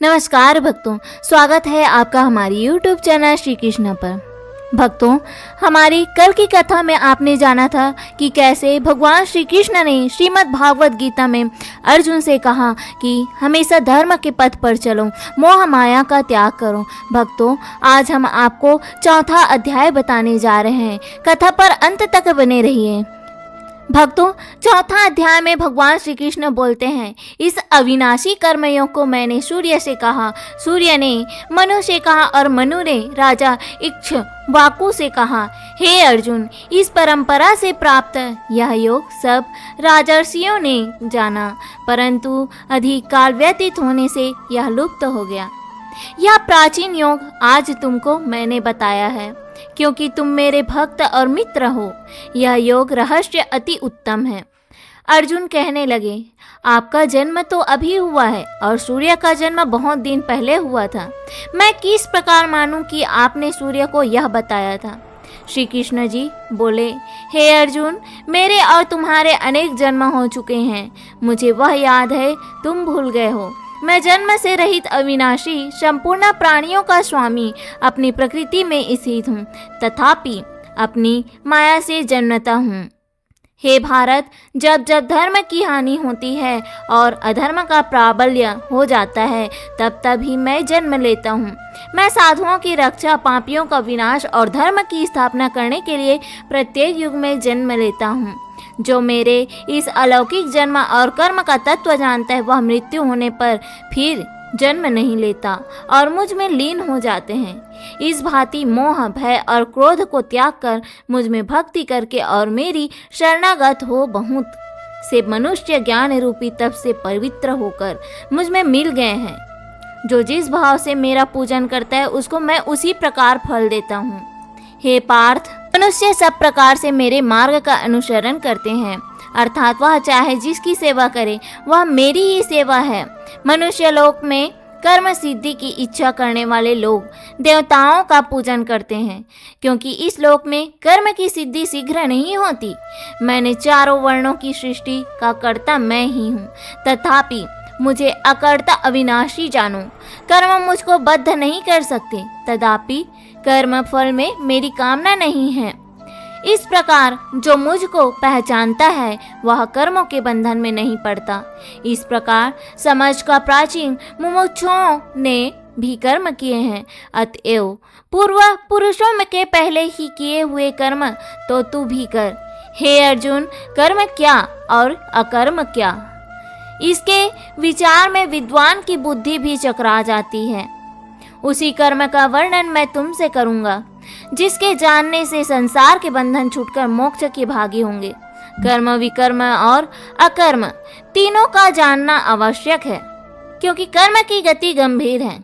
नमस्कार भक्तों, स्वागत है आपका हमारी YouTube चैनल श्री कृष्ण पर। भक्तों, हमारी कल की कथा में आपने जाना था कि कैसे भगवान श्री कृष्ण ने श्रीमद् भागवत गीता में अर्जुन से कहा कि हमेशा धर्म के पथ पर चलो, मोह माया का त्याग करो। भक्तों, आज हम आपको चौथा अध्याय बताने जा रहे हैं। कथा पर अंत तक बने रहिए। भक्तों, चौथा अध्याय में भगवान श्री कृष्ण बोलते हैं, इस अविनाशी कर्मयोग को मैंने सूर्य से कहा, सूर्य ने मनु से कहा और मनु ने राजा इक्ष्वाकु से कहा। हे अर्जुन, इस परंपरा से प्राप्त यह योग सब राजर्षियों ने जाना, परंतु अधिक काल व्यतीत होने से यह लुप्त हो गया। यह प्राचीन योग आज तुमको मैंने बताया है, क्योंकि तुम मेरे भक्त और मित्र हो। यह योग रहस्य अति उत्तम है। अर्जुन कहने लगे, आपका जन्म तो अभी हुआ है और सूर्य का जन्म बहुत दिन पहले हुआ था। मैं किस प्रकार मानूं कि आपने सूर्य को यह बताया था? श्री कृष्ण जी बोले, हे अर्जुन, मेरे और तुम्हारे अनेक जन्म हो चुके हैं। मुझे वह याद है, तुम भूल गए हो। मैं जन्म से रहित अविनाशी संपूर्ण प्राणियों का स्वामी अपनी प्रकृति में स्थित हूँ, तथापि अपनी माया से जन्मता हूँ। हे भारत, जब जब धर्म की हानि होती है और अधर्म का प्राबल्य हो जाता है, तब तब ही मैं जन्म लेता हूँ। मैं साधुओं की रक्षा, पापियों का विनाश और धर्म की स्थापना करने के लिए प्रत्येक युग में जन्म लेता हूँ। जो मेरे इस अलौकिक जन्म और कर्म का तत्व जानता है, वह मृत्यु होने पर फिर जन्म नहीं लेता और मुझ में लीन हो जाते हैं। इस भांति मोह, भय और क्रोध को त्याग कर मुझ में भक्ति करके और मेरी शरणागत हो, बहुत से मनुष्य ज्ञान रूपी तप से पवित्र होकर मुझ में मिल गए हैं। जो जिस भाव से मेरा पूजन करता है, उसको मैं उसी प्रकार फल देता हूँ। हे पार्थ, मनुष्य सब प्रकार से मेरे मार्ग का अनुसरण करते हैं, अर्थात वह चाहे जिसकी सेवा करे, वह मेरी ही सेवा है। मनुष्य लोक में कर्म सिद्धि की इच्छा करने वाले लोग देवताओं का पूजन करते हैं, क्योंकि इस लोक में कर्म की सिद्धि शीघ्र नहीं होती। मैंने चारों वर्णों की सृष्टि का कर्ता मैं ही हूँ, तथापि मुझे अकर्ता अविनाशी जानो। कर्म मुझको बद्ध नहीं कर सकते, तथापि कर्म फल में मेरी कामना नहीं है। इस प्रकार जो मुझको पहचानता है, वह कर्मों के बंधन में नहीं पड़ता। इस प्रकार समझ का प्राचीन मुमुक्षुओं ने भी कर्म किए हैं, अतएव पूर्व पुरुषों में के पहले ही किए हुए कर्म तो तू भी कर। हे अर्जुन, कर्म क्या और अकर्म क्या, इसके विचार में विद्वान की बुद्धि भी चकरा जाती है। उसी कर्म का वर्णन मैं तुमसे करूंगा, जिसके जानने से संसार के बंधन छूटकर मोक्ष के भागी होंगे। कर्म, विकर्म और अकर्म तीनों का जानना आवश्यक है, क्योंकि कर्म की गति गंभीर है।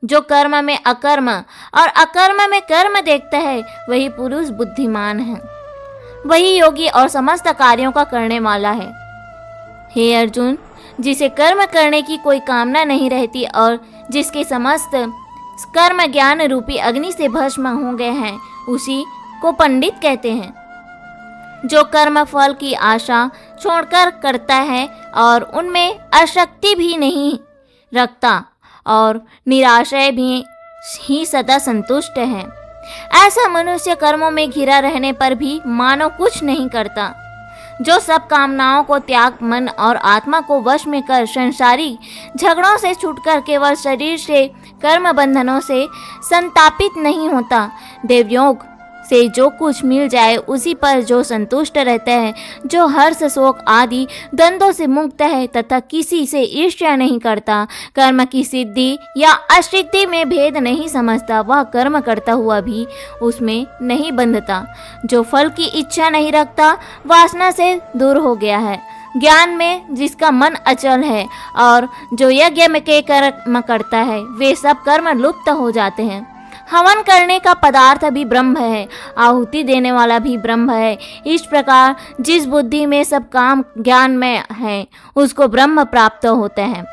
जो कर्म में अकर्म और अकर्म में कर्म देखता है, वही पुरुष बुद्धिमान है, वही योगी और समस्त कार्यों का करने वाला है। हे अर्जुन, जिसे कर्म करने की कोई कामना नहीं रहती और जिसके समस्त कर्म ज्ञान रूपी अग्नि से भस्म हो गए हैं, उसी को पंडित कहते हैं। जो कर्म फल की आशा छोड़कर करता है और उनमें आसक्ति भी नहीं रखता और निराशय भी ही सदा संतुष्ट है, ऐसा मनुष्य कर्मों में घिरा रहने पर भी मानो कुछ नहीं करता। जो सब कामनाओं को त्याग मन और आत्मा को वश में कर संसारी झगड़ों से छूटकर केवल शरीर से कर्म बंधनों से संतापित नहीं होता, देवयोग से जो कुछ मिल जाए उसी पर जो संतुष्ट रहता है, जो हर्ष शोक आदि द्वंद्वों से मुक्त है तथा किसी से ईर्ष्या नहीं करता, कर्म की सिद्धि या असिद्धि में भेद नहीं समझता, वह कर्म करता हुआ भी उसमें नहीं बंधता। जो फल की इच्छा नहीं रखता, वासना से दूर हो गया है, ज्ञान में जिसका मन अचल है, और जो यज्ञ में के कर्म करता है, वे सब कर्म लुप्त हो जाते हैं। हवन करने का पदार्थ भी ब्रह्म है, आहुति देने वाला भी ब्रह्म है। इस प्रकार जिस बुद्धि में सब काम ज्ञान में है, उसको ब्रह्म प्राप्त होता है।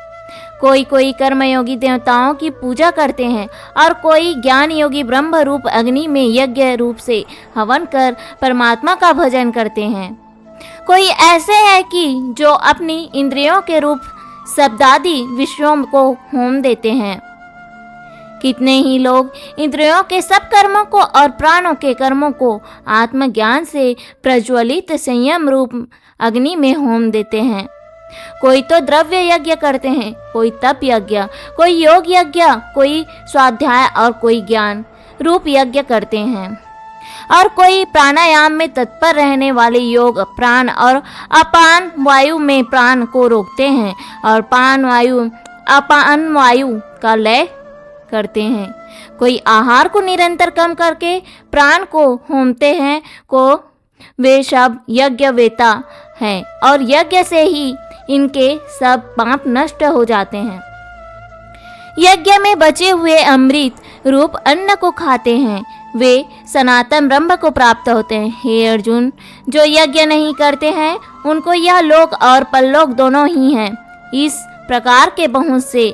कोई कोई कर्मयोगी देवताओं की पूजा करते हैं और कोई ज्ञान योगी ब्रह्म रूप अग्नि में यज्ञ रूप से हवन कर परमात्मा का भजन करते हैं। कोई ऐसे है कि जो अपनी इंद्रियों के रूप शब्दादि विषयों को होम देते हैं। कितने ही लोग इंद्रियों के सब कर्मों को और प्राणों के कर्मों को आत्मज्ञान से प्रज्वलित संयम रूप अग्नि में होम देते हैं। कोई तो द्रव्य यज्ञ करते हैं, कोई तप यज्ञ, कोई योग यज्ञ, कोई स्वाध्याय और कोई ज्ञान रूप यज्ञ करते हैं, और कोई प्राणायाम में तत्पर रहने वाले योग प्राण और अपान वायु में प्राण को रोकते हैं और अपान वायु का लय करते हैं। कोई आहार को निरंतर कम करके प्राण को होमते हैं, को वे सब यज्ञवेता हैं और यज्ञ से ही इनके सब पाप नष्ट हो जाते हैं। यज्ञ में बचे हुए अमृत रूप अन्न को खाते हैं, वे सनातन ब्रह्म को प्राप्त होते हैं। हे अर्जुन, जो यज्ञ नहीं करते हैं उनको यह लोक और परलोक दोनों ही हैं। इस प्रकार के बहुत से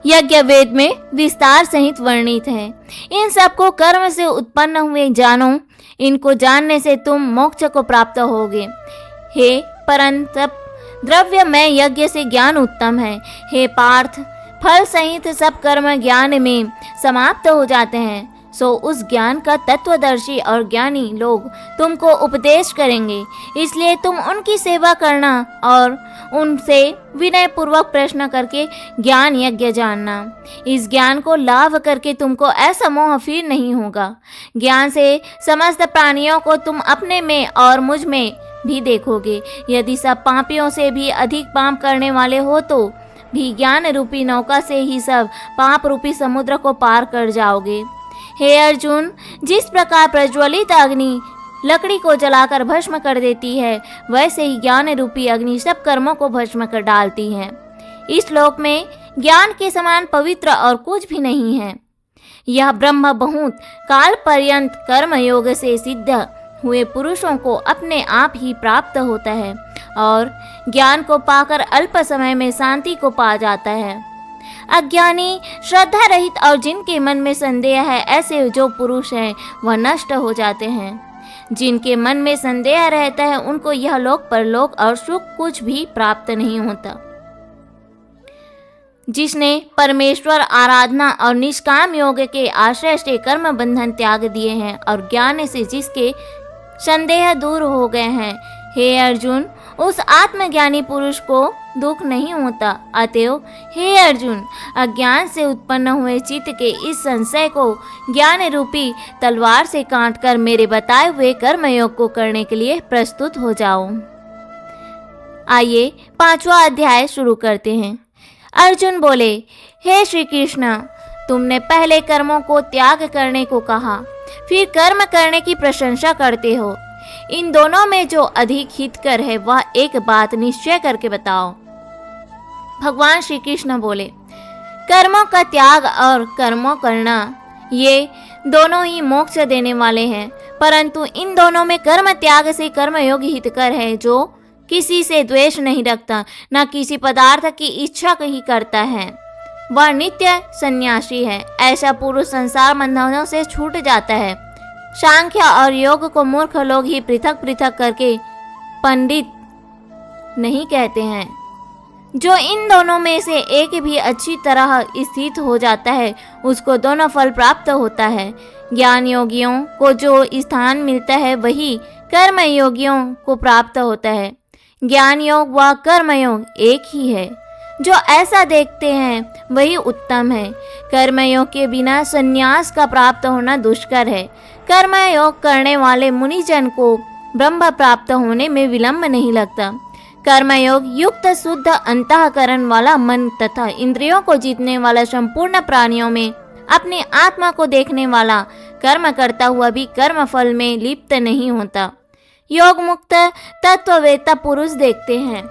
यज्ञ वेद में विस्तार सहित वर्णित है। इन सबको कर्म से उत्पन्न हुए जानो, इनको जानने से तुम मोक्ष को प्राप्त होगे। हे परंतप, द्रव्यमय यज्ञ से ज्ञान उत्तम है। हे पार्थ, फल सहित सब कर्म ज्ञान में समाप्त हो जाते हैं, सो उस ज्ञान का तत्वदर्शी और ज्ञानी लोग तुमको उपदेश करेंगे। इसलिए तुम उनकी सेवा करना और उनसे विनय पूर्वक प्रश्न करके ज्ञान यज्ञ जानना। इस ज्ञान को लाभ करके तुमको ऐसा मोह फिर नहीं होगा। ज्ञान से समस्त प्राणियों को तुम अपने में और मुझ में भी देखोगे। यदि सब पापियों से भी अधिक पाप करने वाले हो तो भी ज्ञान रूपी नौका से ही सब पाप रूपी समुद्र को पार कर जाओगे। हे अर्जुन, जिस प्रकार प्रज्वलित अग्नि लकड़ी को जलाकर भस्म कर देती है, वैसे ही ज्ञान रूपी अग्नि सब कर्मों को भस्म कर डालती है। इस लोक में ज्ञान के समान पवित्र और कुछ भी नहीं है। यह ब्रह्म बहुत काल पर्यंत कर्म योग से सिद्ध हुए पुरुषों को अपने आप ही प्राप्त होता है और ज्ञान को पाकर अल्प समय में शांति को पा जाता है। अज्ञानी, श्रद्धा रहित और जिनके मन में संदेह है, ऐसे जो पुरुष हैं वह नष्ट हो जाते हैं। जिनके मन में संदेह रहता है उनको यह लोक परलोक और सुख कुछ भी प्राप्त नहीं होता। जिसने परमेश्वर आराधना और निष्काम योग के आश्रय से कर्म बंधन त्याग दिए हैं और ज्ञान से जिसके संदेह दूर हो गए हैं, हे अर्जुन, उस आत्मज्ञानी पुरुष को दुख नहीं होता। अतएव हे अर्जुन, अज्ञान से उत्पन्न हुए चित्त के इस संशय को ज्ञान रूपी तलवार से काटकर मेरे बताए हुए कर्मयोग को करने के लिए प्रस्तुत हो जाओ। आइए 5वां अध्याय शुरू करते हैं। अर्जुन बोले, हे श्री कृष्ण, तुमने पहले कर्मों को त्याग करने को कहा, फिर कर्म करने की प्रशंसा करते हो। इन दोनों में जो अधिक हितकर है वह एक बात निश्चय करके बताओ। भगवान श्री कृष्ण बोले, कर्मों का त्याग और कर्मों करना ये दोनों ही मोक्ष देने वाले हैं, परंतु इन दोनों में कर्म त्याग से कर्मयोग हितकर है, जो किसी से द्वेष नहीं रखता, न किसी पदार्थ की इच्छा ही करता है, वह नित्य सन्यासी है। ऐसा पुरुष संसार बंधनों से छूट जाता है। सांख्य और योग को मूर्ख लोग ही पृथक पृथक करके पंडित नहीं कहते हैं। जो इन दोनों में से एक भी अच्छी तरह स्थित हो जाता है उसको दोनों फल प्राप्त होता है। ज्ञान योगियों को जो स्थान मिलता है वही कर्म योगियों को प्राप्त होता है। ज्ञान योग व कर्म योग एक ही है। जो ऐसा देखते हैं वही उत्तम है। कर्मयोग के बिना संन्यास का प्राप्त होना दुष्कर है। कर्मयोग करने वाले मुनिजन को ब्रह्म प्राप्त होने में विलंब नहीं लगता। कर्मयोग युक्त शुद्ध अंतःकरण वाला मन तथा इंद्रियों को जीतने वाला संपूर्ण प्राणियों में अपनी आत्मा को देखने वाला कर्म करता हुआ भी कर्म फल में लिप्त नहीं होता। योग मुक्त तत्ववेत्ता पुरुष देखते हैं,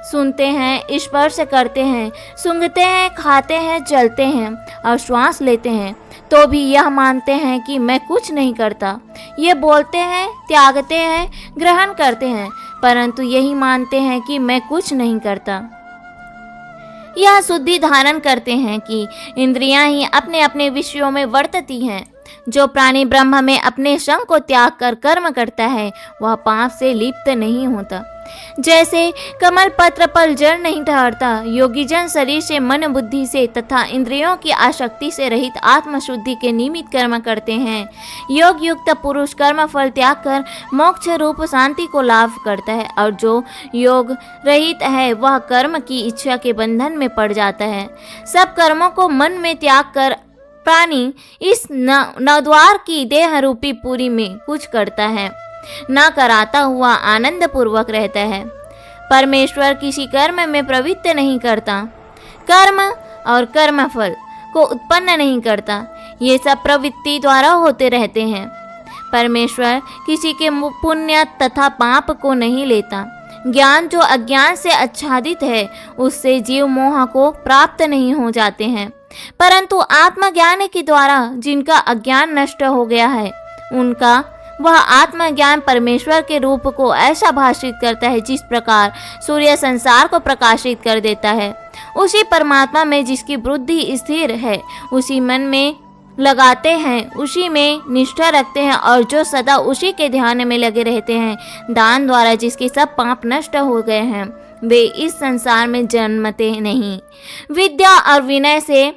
सुनते हैं, स्पर्श करते हैं, सूंघते हैं, खाते हैं, चलते हैं और श्वास लेते हैं, तो भी यह मानते हैं कि मैं कुछ नहीं करता। ये बोलते हैं, त्यागते हैं, ग्रहण करते हैं, परंतु यही मानते हैं कि मैं कुछ नहीं करता। यह शुद्धि धारण करते हैं कि इंद्रियां ही अपने अपने विषयों में वर्तती हैं। जो प्राणी ब्रह्म में अपने संग को त्याग कर कर्म करता है वह पाप से लिप्त नहीं होता। जैसे कमल पत्र पर जड़ नहीं ठहरता, योगी जन शरीर से, मन बुद्धि से तथा इंद्रियों की आसक्ति से रहित आत्मशुद्धि के निमित्त कर्म करते हैं। योग युक्त पुरुष कर्म फल त्याग कर मोक्ष रूप शांति को लाभ करता है, और जो योग रहित है वह कर्म की इच्छा के बंधन में पड़ जाता है। सब कर्मों को मन में त्याग कर प्राणी इस नवद्वार की देह रूपी पुरी में कुछ करता है, न कराता हुआ आनंद पूर्वक रहता है। परमेश्वर किसी कर्म में प्रवृत्त नहीं करता, कर्म और कर्म फल को उत्पन्न नहीं करता, ये सब प्रवृत्ति द्वारा होते रहते हैं। परमेश्वर किसी के पुण्य तथा पाप को नहीं लेता। ज्ञान जो अज्ञान से आच्छादित है उससे जीव मोह को प्राप्त नहीं हो जाते हैं, परंतु आत्मज्ञान के द्वारा जिनका अज्ञान नष्ट हो गया है उनका वह आत्मज्ञान परमेश्वर के रूप को ऐसा भाषित करता है जिस प्रकार सूर्य संसार को प्रकाशित कर देता है। उसी परमात्मा में जिसकी बुद्धि स्थिर है उसी मन में लगाते हैं, उसी में निष्ठा रखते हैं, और जो सदा उसी के ध्यान में लगे रहते हैं, दान द्वारा जिसके सब पाप नष्ट हो गए हैं, वे इस संसार में जन्मते नहीं। विद्या और विनय से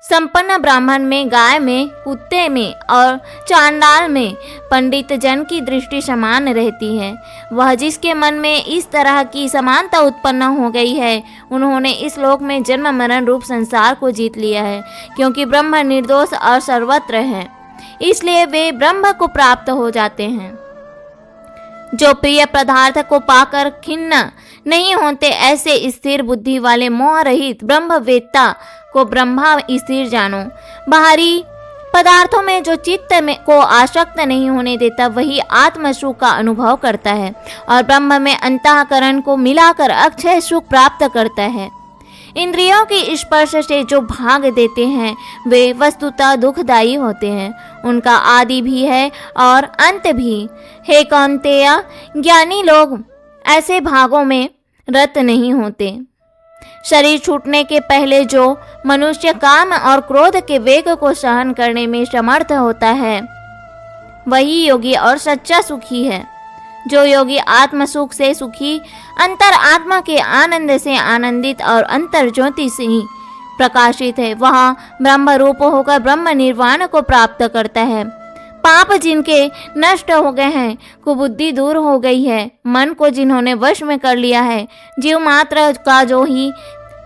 संपन्न ब्राह्मण में, गाय में, कुत्ते में और चांडाल में पंडित जन की दृष्टि समान रहती है। वह जिसके मन में इस तरह की समानता उत्पन्न हो गई है उन्होंने इस लोक में जन्म मरण रूप संसार को जीत लिया है, क्योंकि ब्रह्म निर्दोष और सर्वत्र है, इसलिए वे ब्रह्म को प्राप्त हो जाते हैं। जो प्रिय पदार्थ को पाकर खिन्न नहीं होते, ऐसे स्थिर बुद्धि वाले मोह रहित ब्रह्मवेत्ता को ब्रह्मा स्थिर जानो। बाहरी पदार्थों में जो चित्त में को आसक्त नहीं होने देता वही आत्मसुख का अनुभव करता है और ब्रह्म में अंतःकरण को मिलाकर अक्षय सुख प्राप्त करता है। इंद्रियों के स्पर्श से जो भाग देते हैं वे वस्तुतः दुखदायी होते हैं, उनका आदि भी है और अंत भी। हे कौन्तेय, ज्ञानी लोग ऐसे भागों में रत नहीं होते। शरीर छूटने के पहले जो मनुष्य काम और क्रोध के वेग को सहन करने में समर्थ होता है वही योगी और सच्चा सुखी है। जो योगी आत्म सुख से सुखी, अंतर आत्मा के आनंद से आनंदित और अंतर ज्योति से ही प्रकाशित है, वह ब्रह्म रूप होकर ब्रह्म निर्वाण को प्राप्त करता है। पाप जिनके नष्ट हो गए हैं, कुबुद्धि दूर हो गई है, मन को जिन्होंने वश में कर लिया है, जीव मात्र का जो ही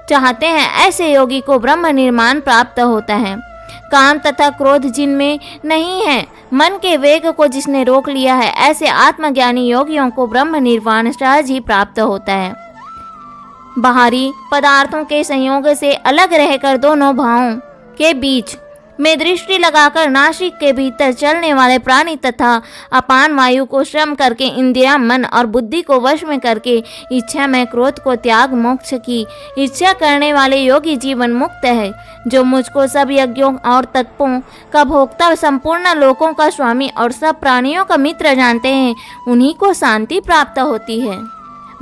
चाहते हैं, ऐसे योगी को ब्रह्म निर्माण प्राप्त होता है। काम तथा क्रोध जिनमें नहीं है, मन के वेग को जिसने रोक लिया है, ऐसे आत्मज्ञानी योगियों को ब्रह्म निर्वाण सहज ही प्राप्त होता है। बाहरी पदार्थों के संयोग से अलग रहकर दोनों भावों के बीच में दृष्टि लगाकर नासिक के भीतर चलने वाले प्राणी तथा अपान वायु को श्रम करके इंद्रिया, मन और बुद्धि को वश में करके इच्छा में क्रोध को त्याग मोक्ष की इच्छा करने वाले योगी जीवन मुक्त है। जो मुझको सब यज्ञों और तत्वों का भोक्ता, संपूर्ण लोकों का स्वामी और सब प्राणियों का मित्र जानते हैं, उन्हीं को शांति प्राप्त होती है।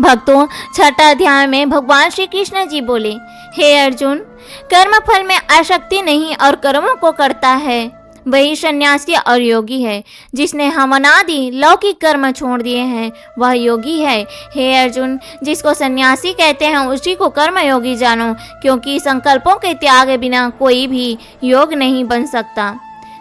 भक्तों, छठा अध्याय में भगवान श्री कृष्ण जी बोले, हे अर्जुन, कर्म फल में आसक्ति नहीं और कर्मों को करता है वही सन्यासी और योगी है। जिसने हवनादि लौकिक कर्म छोड़ दिए हैं वह योगी है। हे अर्जुन, जिसको सन्यासी कहते हैं उसी को कर्म योगी जानो, क्योंकि संकल्पों के त्याग बिना कोई भी योग नहीं बन सकता।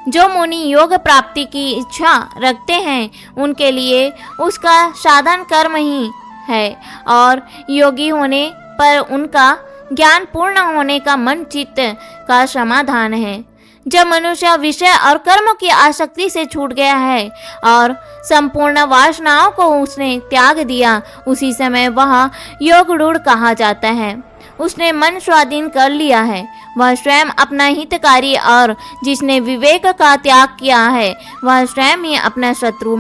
जो मुनि योग प्राप्ति की इच्छा रखते हैं उनके लिए उसका साधन कर्म ही है और योगी होने पर उनका ज्ञान पूर्ण होने का मन चित्त का समाधान है। जब मनुष्य विषय और कर्म की आसक्ति से छूट गया है और संपूर्ण वासनाओं को उसने त्याग दिया, उसी समय वह योगरूढ़ कहा जाता है। उसने मन स्वाधीन कर लिया है, वह स्वयं अपना हितकारी, और जिसने विवेक का त्याग किया है वह स्वयं ही अपना शत्रु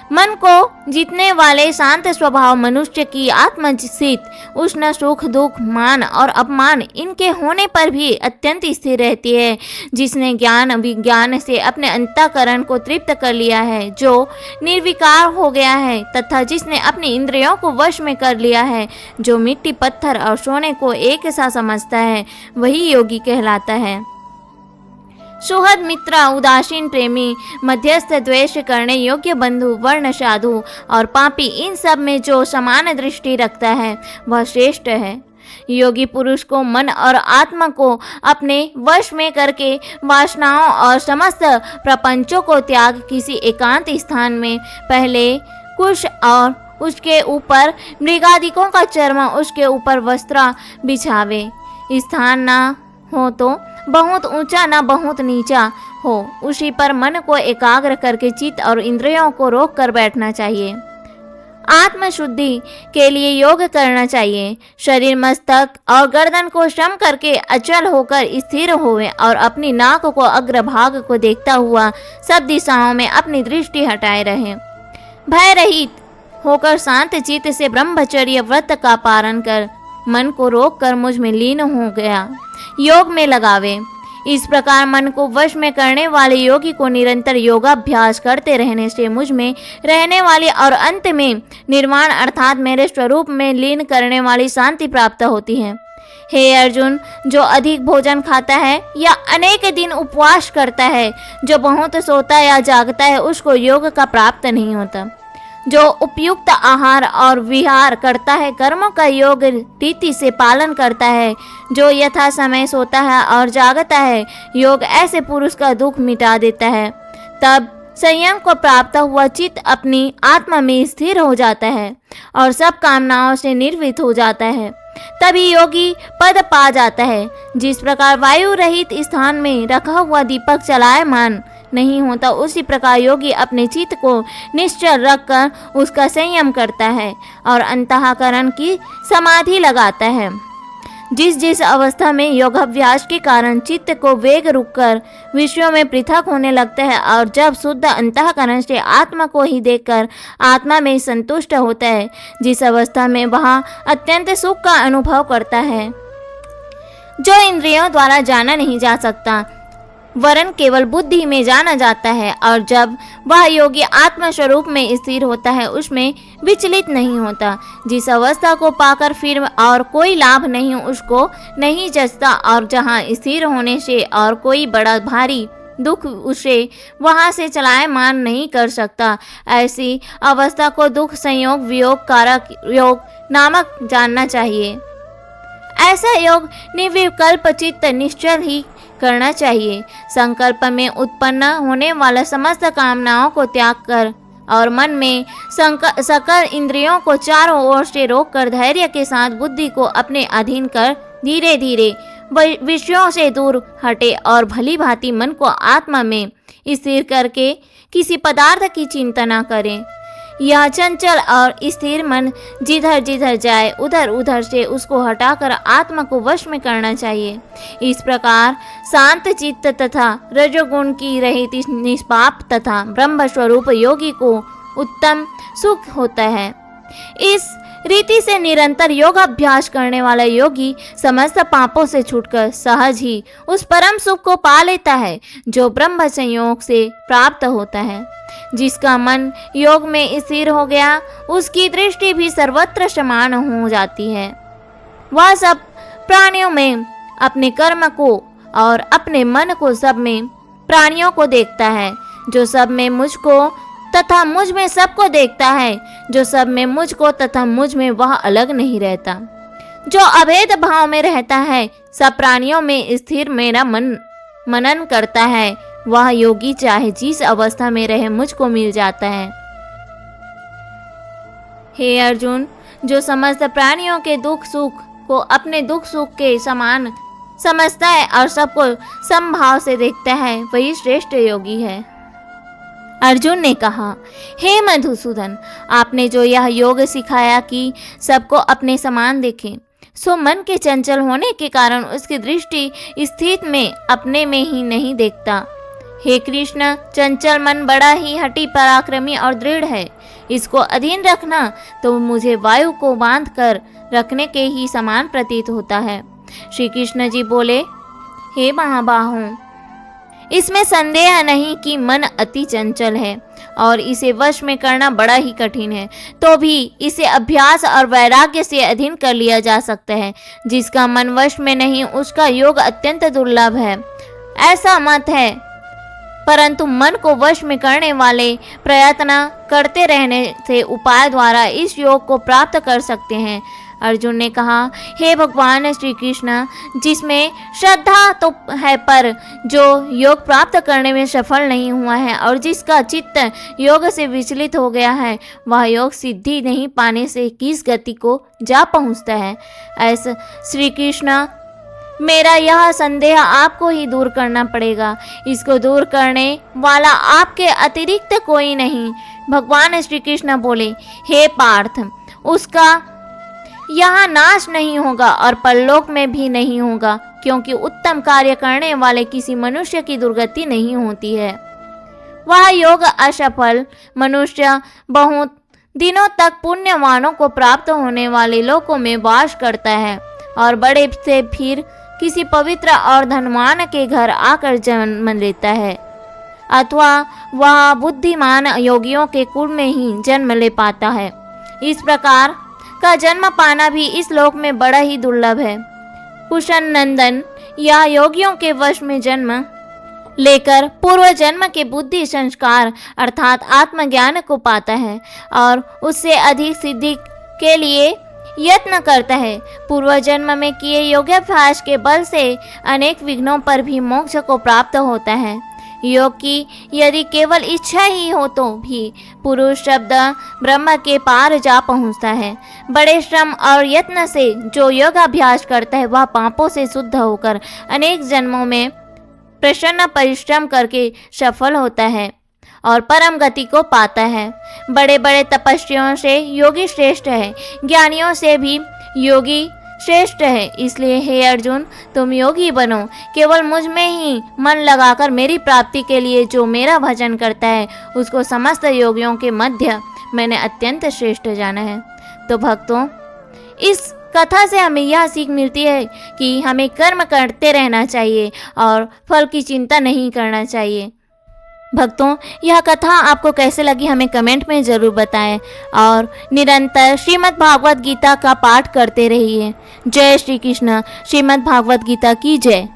मन को जीतने वाले शांत स्वभाव मनुष्य की आत्मस्थित उष्ण सुख दुख मान और अपमान इनके होने पर भी अत्यंत स्थिर रहती है। जिसने ज्ञान विज्ञान से अपने अंतःकरण को तृप्त कर लिया है, जो निर्विकार हो गया है, तथा जिसने अपनी इंद्रियों को वश में कर लिया है, जो मिट्टी पत्थर और सोने को एक सा समझता है, वही योगी कहलाता है। सुहृद मित्र, उदासीन प्रेमी, मध्यस्थ, द्वेष करने योग्य बंधु, वर्ण साधु और पापी, इन सब में जो समान दृष्टि रखता है वह श्रेष्ठ है। योगी पुरुष को मन और आत्मा को अपने वश में करके वासनाओं और समस्त प्रपंचों को त्याग किसी एकांत स्थान में पहले कुश और उसके ऊपर मृगादिकों का चर्म, उसके ऊपर वस्त्र बिछावे। स्थान ना हो तो बहुत ऊंचा ना बहुत नीचा हो, उसी पर मन को एकाग्र करके चित्त और इंद्रियों को रोक कर बैठना चाहिए। आत्मशुद्धि के लिए योग करना चाहिए। शरीर, मस्तक और गर्दन को श्रम करके अचल होकर स्थिर होवे और अपनी नाक को अग्रभाग को देखता हुआ सब दिशाओं में अपनी दृष्टि हटाए रहे। भय रहित होकर शांत चित्त से ब्रह्मचर्य व्रत का पालन कर मन को रोक कर मुझ में लीन हो गया योग में लगावे। इस प्रकार मन को वश में करने वाले योगी को निरंतर योगाभ्यास करते रहने से मुझ में रहने वाली और अंत में निर्वाण अर्थात मेरे स्वरूप में लीन करने वाली शांति प्राप्त होती है। हे अर्जुन, जो अधिक भोजन खाता है या अनेक दिन उपवास करता है, जो बहुत सोता या जागता है, उसको योग का प्राप्त नहीं होता। जो उपयुक्त आहार और विहार करता है, कर्मों का योग रीति से पालन करता है, जो यथा समय सोता है और जागता है, योग ऐसे पुरुष का दुख मिटा देता है। तब संयम को प्राप्त हुआ चित्त अपनी आत्मा में स्थिर हो जाता है और सब कामनाओं से निर्वृत हो जाता है। तभी योगी पद पा जाता है। जिस प्रकार वायु रहित स्थान में रखा हुआ दीपक चलायमान नहीं होता, उसी प्रकार योगी अपने चित्त को निश्चल रखकर उसका संयम करता है और अंतःकरण की समाधि लगाता है। जिस जिस अवस्था में योगाभ्यास के कारण चित्त को वेग रुककर विषयों में पृथक होने लगता है और जब शुद्ध अंतःकरण से आत्मा को ही देखकर आत्मा में संतुष्ट होता है, जिस अवस्था में वह अत्यंत सुख का अनुभव करता है जो इंद्रियों द्वारा जाना नहीं जा सकता, वरन केवल बुद्धि में जाना जाता है, और जब वह योगी आत्म स्वरूप में स्थिर होता है, उसमें विचलित नहीं होता। जिस अवस्था को पाकर फिर और कोई लाभ नहीं उसको नहीं जचता, और जहाँ स्थिर होने से और कोई बड़ा भारी दुख उसे वहाँ से चलायमान नहीं कर सकता, ऐसी अवस्था को दुख संयोग वियोग कारक योग नामक जानना चाहिए। ऐसा योग निर्विकल्प चित्त निश्चल ही करना चाहिए। संकल्प में उत्पन्न होने वाला समस्त कामनाओं को त्याग कर और मन में सकल इंद्रियों को चारों ओर से रोककर धैर्य के साथ बुद्धि को अपने अधीन कर धीरे धीरे विषयों से दूर हटे और भली भांति मन को आत्मा में स्थिर करके किसी पदार्थ की चिंता न करें। यह चंचल और स्थिर मन जिधर जिधर जाए उधर उधर से उसको हटाकर आत्मा को वश में करना चाहिए। इस प्रकार शांत चित्त तथा रजोगुण की रहित निष्पाप तथा ब्रह्म स्वरूप योगी को उत्तम सुख होता है। इस रीति से निरंतर योगाभ्यास करने वाला योगी समस्त पापों से छूटकर सहज ही उस परम सुख को पा लेता है जो ब्रह्म संयोग से प्राप्त होता है। जिसका मन योग में स्थिर हो गया, उसकी दृष्टि भी सर्वत्र समान हो जाती है। वह सब प्राणियों में अपने कर्म को और अपने मन को सब में प्राणियों को देखता है, जो सब में मुझको तथा मुझ में सबको देखता है, जो सब में मुझको तथा मुझ में वह अलग नहीं रहता। जो अभेद भाव में रहता है, सब प्राणियों में स्थिर मेरा मनन करता है, वह योगी चाहे जिस अवस्था में रहे मुझको मिल जाता है। हे अर्जुन, जो समस्त प्राणियों के दुख सुख को अपने दुख सुख के समान समझता है और सबको समभाव से देखता है, वही श्रेष्ठ योगी है। अर्जुन ने कहा, हे मधुसूदन, आपने जो यह योग सिखाया कि सबको अपने समान देखें, सो मन के चंचल होने के कारण उसकी दृष्टि स्थित में अपने में ही नहीं देखता। हे कृष्ण, चंचल मन बड़ा ही हठी पराक्रमी और दृढ़ है। इसको अधीन रखना तो मुझे वायु को बांध कर रखने के ही समान प्रतीत होता है। श्री कृष्ण जी बोले, हे महाबाहो, इसमें संदेह नहीं कि मन अति चंचल है और इसे वश में करना बड़ा ही कठिन है, तो भी इसे अभ्यास और वैराग्य से अधीन कर लिया जा सकता है। जिसका मन वश में नहीं, उसका योग अत्यंत दुर्लभ है ऐसा मत है, परंतु मन को वश में करने वाले प्रयत्न करते रहने से उपाय द्वारा इस योग को प्राप्त कर सकते हैं। अर्जुन ने कहा, हे भगवान श्री कृष्ण, जिसमें श्रद्धा तो है पर जो योग प्राप्त करने में सफल नहीं हुआ है और जिसका चित्त योग से विचलित हो गया है, वह योग सिद्धि नहीं पाने से किस गति को जा पहुँचता है। ऐसा श्री कृष्ण, मेरा यह संदेह आपको ही दूर करना पड़ेगा। इसको दूर करने वाला आपके अतिरिक्त कोई नहीं। भगवान श्री कृष्ण बोले, हे पार्थ, उसका यहाँ नाश नहीं होगा और परलोक में भी नहीं होगा, क्योंकि उत्तम कार्य करने वाले किसी मनुष्य की दुर्गति नहीं होती है। वह योग असफल मनुष्य बहुत दिनों तक पुण्यवानों को प्राप्त होने वाले लोकों में वास करता है और बड़े से फिर किसी पवित्र और धनवान के घर आकर जन्म लेता है, अथवा वह बुद्धिमान योगियों के कुल में ही जन्म ले पाता है। इस प्रकार का जन्म पाना भी इस लोक में बड़ा ही दुर्लभ है। कुशन नंदन या योगियों के वश में जन्म लेकर पूर्व जन्म के बुद्धि संस्कार अर्थात आत्मज्ञान को पाता है और उससे अधिक सिद्धि के लिए यत्न करता है। पूर्व जन्म में किए योगाभ्यास के बल से अनेक विघ्नों पर भी मोक्ष को प्राप्त होता है। योग की यदि केवल इच्छा ही हो तो भी पुरुष शब्द ब्रह्म के पार जा पहुंचता है। बड़े श्रम और यत्न से जो योगाभ्यास करता है वह पापों से शुद्ध होकर अनेक जन्मों में प्रसन्न परिश्रम करके सफल होता है और परम गति को पाता है। बड़े बड़े तपस्वियों से योगी श्रेष्ठ है, ज्ञानियों से भी योगी श्रेष्ठ है। इसलिए हे अर्जुन, तुम योगी बनो। केवल मुझ में ही मन लगाकर मेरी प्राप्ति के लिए जो मेरा भजन करता है उसको समस्त योगियों के मध्य मैंने अत्यंत श्रेष्ठ जाना है। तो भक्तों, इस कथा से हमें यह सीख मिलती है कि हमें कर्म करते रहना चाहिए और फल की चिंता नहीं करना चाहिए। भक्तों, यह कथा आपको कैसे लगी हमें कमेंट में ज़रूर बताएं और निरंतर श्रीमद् भागवत गीता का पाठ करते रहिए। जय श्री कृष्ण। श्रीमद् भागवत गीता की जय।